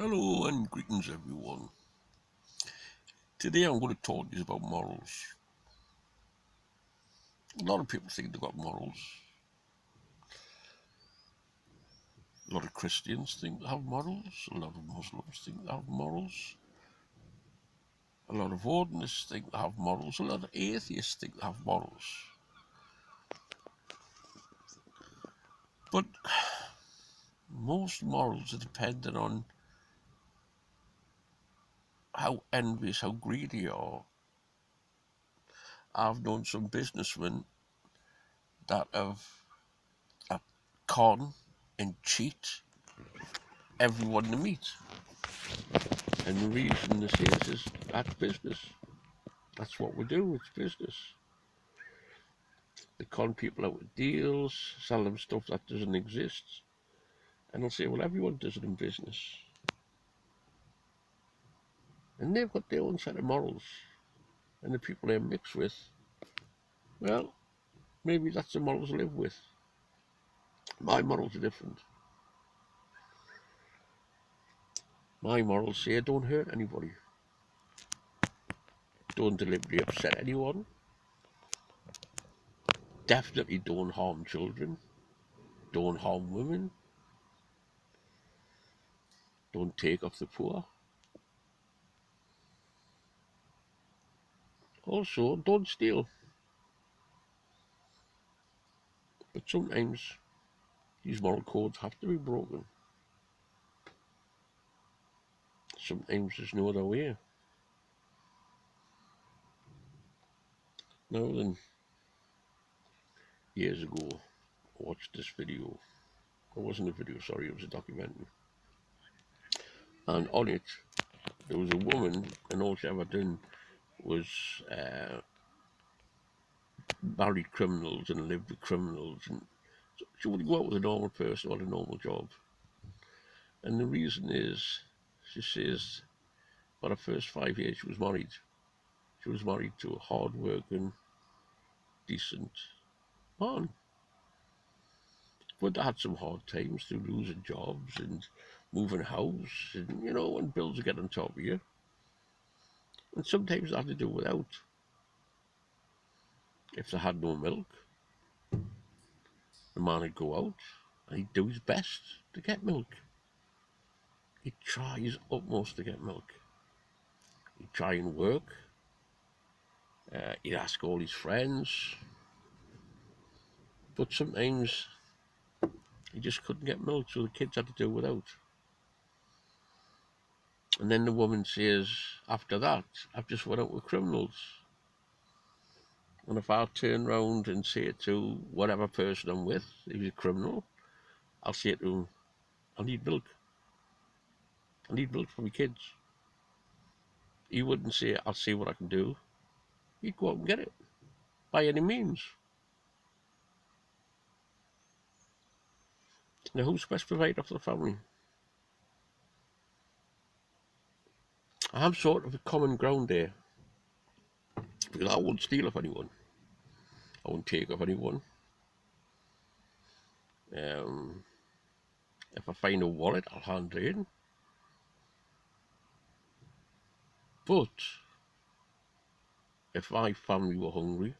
Hello and greetings, everyone. Today I'm going to talk to you about morals. A lot of people think they've got morals. A lot of Christians think they have morals. A lot of Muslims think they have morals. A lot of ordinists think they have morals. A lot of atheists think they have morals. But most morals are dependent on how envious, how greedy you are. I've known some businessmen that con and cheat everyone they meet. And the reason they say this is that's business. That's what we do, it's business. They con people out with deals, sell them stuff that doesn't exist, and they'll say, well, everyone does it in business. And they've got their own set of morals, and the people they mix with, well, maybe that's the morals I live with. My morals are different. My morals say don't hurt anybody, don't deliberately upset anyone, definitely don't harm children, don't harm women, don't take off the poor. Also, don't steal. But sometimes these moral codes have to be broken. Sometimes there's no other way. Now then, years ago, I watched this video. It wasn't a video, sorry, it was a documentary. And on it, there was a woman, and all she ever done was marry criminals and live with criminals. And so she wouldn't go out with a normal person or a normal job. And the reason is, she says, for the first 5 years she was married. She was married to a hard-working, decent man. But I had some hard times through losing jobs and moving house, and when bills get on top of you. And sometimes I had to do without. If they had no milk, the man would go out and he'd do his best to get milk. He'd try his utmost to get milk. He'd try and work. He'd ask all his friends. But sometimes he just couldn't get milk, so the kids had to do without. And then the woman says, after that, I've just went out with criminals. And if I turn round and say it to whatever person I'm with, if he's a criminal, I'll say to him, I need milk. I need milk for my kids. He wouldn't say, I'll see what I can do. He'd go out and get it, by any means. Now, who's best provider for the family? I have sort of a common ground there, because I won't steal off anyone. I won't take off anyone. If I find a wallet, I'll hand it in. But if my family were hungry,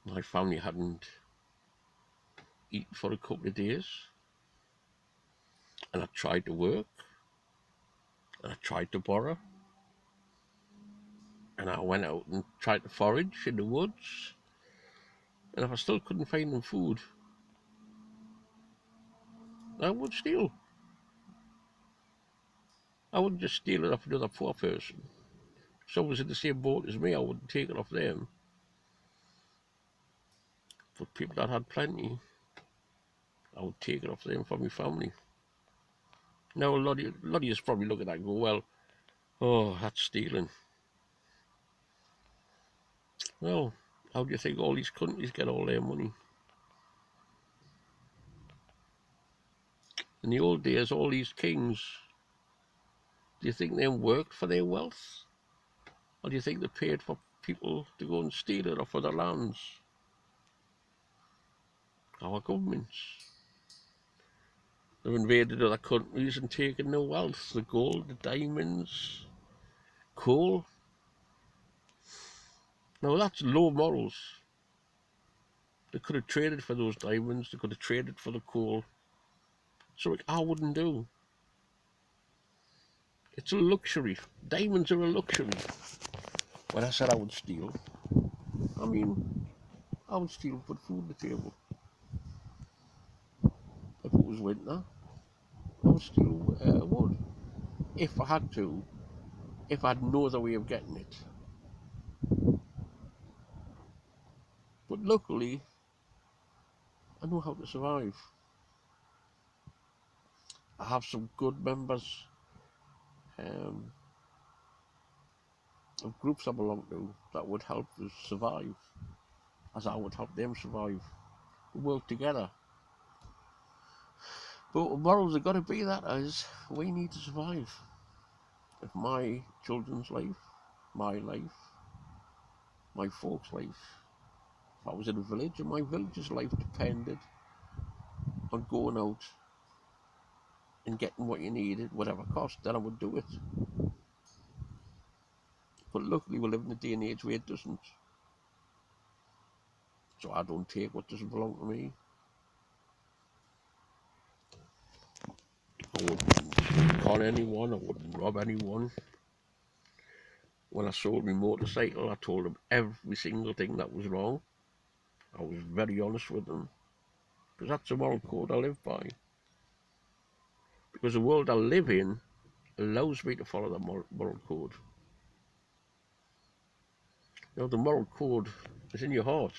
my family hadn't eaten for a couple of days, and I tried to work, and I tried to borrow, and I went out and tried to forage in the woods, and if I still couldn't find them food, I would steal. I wouldn't just steal it off another poor person. If someone was in the same boat as me, I wouldn't take it off them. But people that had plenty, I would take it off them for my family. Now, a lot of you probably look at that and go, well, oh, that's stealing. Well, how do you think all these countries get all their money? In the old days, all these kings, do you think they worked for their wealth? Or do you think they paid for people to go and steal it off of their lands? Our governments. They've invaded other countries and taken their wealth, the gold, the diamonds, coal. Now that's low morals. They could have traded for those diamonds, they could have traded for the coal. So I wouldn't do. It's a luxury. Diamonds are a luxury. When I said I would steal, I mean, I would steal and put food on the table. If it was winter, I would steal wood. If I had to, if I had no other way of getting it. But luckily, I know how to survive. I have some good members um, of groups I belong to that would help us survive, as I would help them survive. We work together. But morals have got to be that as we need to survive. If my children's life, my life, my folks' life, if I was in a village and my village's life depended on going out and getting what you needed, whatever cost, then I would do it. But luckily we live in a day and age where it doesn't. So I don't take what doesn't belong to me. I wouldn't con anyone, I wouldn't rob anyone. When I sold my motorcycle, I told them every single thing that was wrong. I was very honest with them, because that's the moral code I live by. Because the world I live in allows me to follow the moral code. You know, the moral code is in your heart.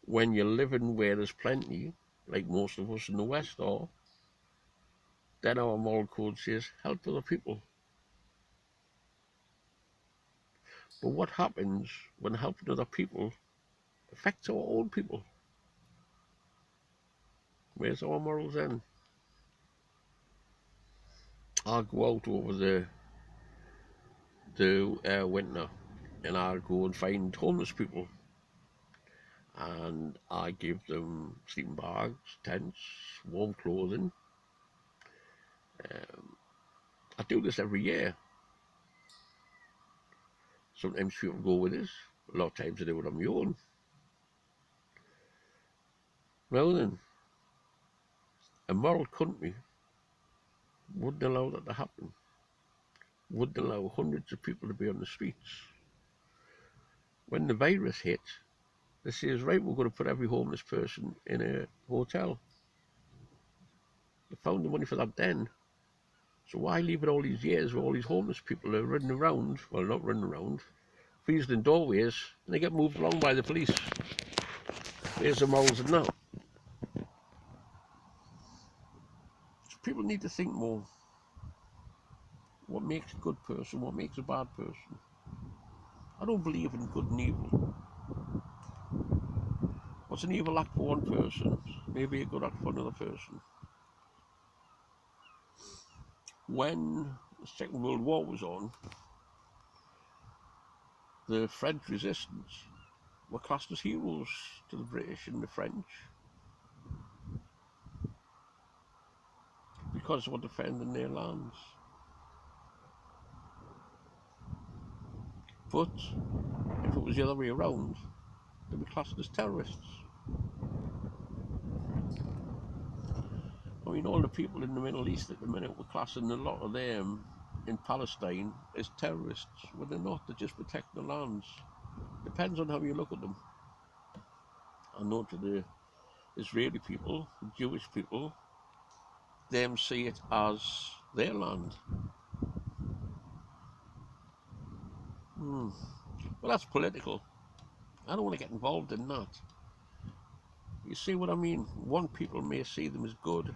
When you're living where there's plenty, like most of us in the West are, then our moral code says, help other people. But what happens when helping other people affects our own people? Where's our morals then? I'll go out over the winter and I'll go and find homeless people and I give them sleeping bags, tents, warm clothing. I do this every year. Sometimes people go with us, a lot of times I do it on my own. Well then, a moral country wouldn't allow that to happen, wouldn't allow hundreds of people to be on the streets. When the virus hit, they says, right, we're going to put every homeless person in a hotel. They found the money for that then. So why leave it all these years where all these homeless people are running around, well, not running around, freezing in doorways, and they get moved along by the police? Where's the morals in that? So people need to think more. What makes a good person? What makes a bad person? I don't believe in good and evil. What's an evil act for one person may be a good act for another person. When the Second World War was on, the French resistance were classed as heroes to the British and the French because they were defending their lands. But if it was the other way around, they'd be classed as terrorists. I mean, all the people in the Middle East at the minute were classing a lot of them in Palestine as terrorists. Well, they're not, they're just protecting the lands. Depends on how you look at them. I know to the Israeli people, the Jewish people, them see it as their land. Well, that's political. I don't want to get involved in that. You see what I mean? One people may see them as good,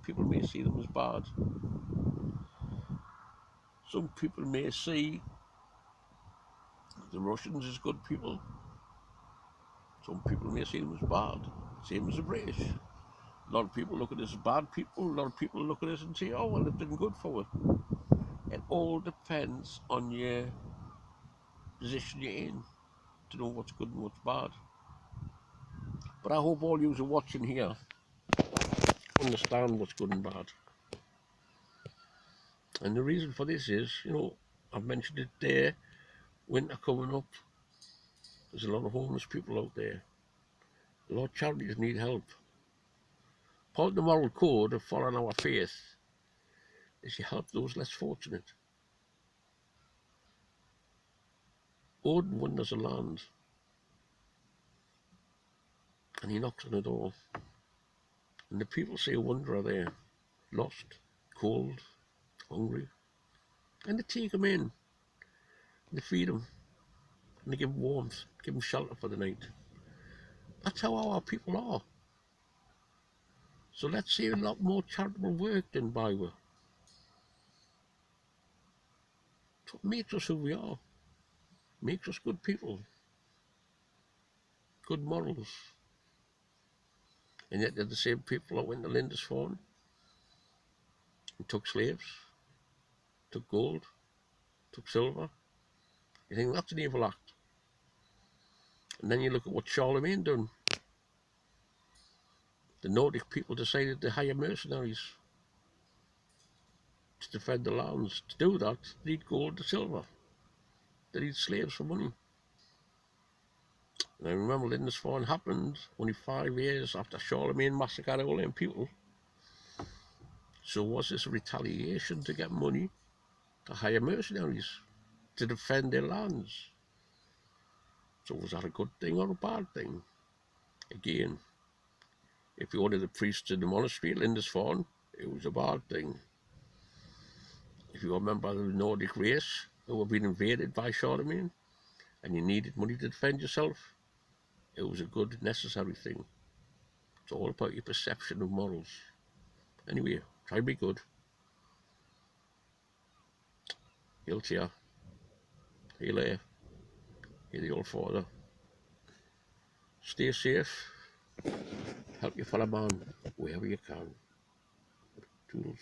people may see them as bad. Some people may see the Russians as good people. Some people may see them as bad, same as the British. A lot of people look at us as bad people, a lot of people look at us and say, oh, well, they've done good for it. It all depends on your position you're in to know what's good and what's bad. But I hope all you are watching here understand what's good and bad. And the reason for this is, I've mentioned it there, winter coming up, there's a lot of homeless people out there. A lot of charities need help. Part of the moral code of following our faith is you help those less fortunate. Odin wanders the land and he knocks on the door. And the people say wonder are there, lost, cold, hungry. And they take him in, and they feed him, and they give him warmth, give him shelter for the night. That's how our people are. So let's say a lot more charitable work than Bible. It's what makes us who we are. Makes us good people. Good morals. And yet they're the same people that went to Lindisfarne and took slaves, took gold, took silver. You think that's an evil act. And then you look at what Charlemagne done. The Nordic people decided to hire mercenaries to defend the lands. To do that, they need gold and silver. They need slaves for money. And I remember Lindisfarne happened only 5 years after Charlemagne massacred all them people. So was this a retaliation to get money to hire mercenaries to defend their lands? So was that a good thing or a bad thing? Again, if you ordered the priests in the monastery at Lindisfarne, it was a bad thing. If you were a member of the Nordic race who were being invaded by Charlemagne and you needed money to defend yourself, it was a good, necessary thing. It's all about your perception of morals. Anyway, try to be good. He'll cheer. He'll hear the old father. Stay safe. Help your fellow man wherever you can. Toodles.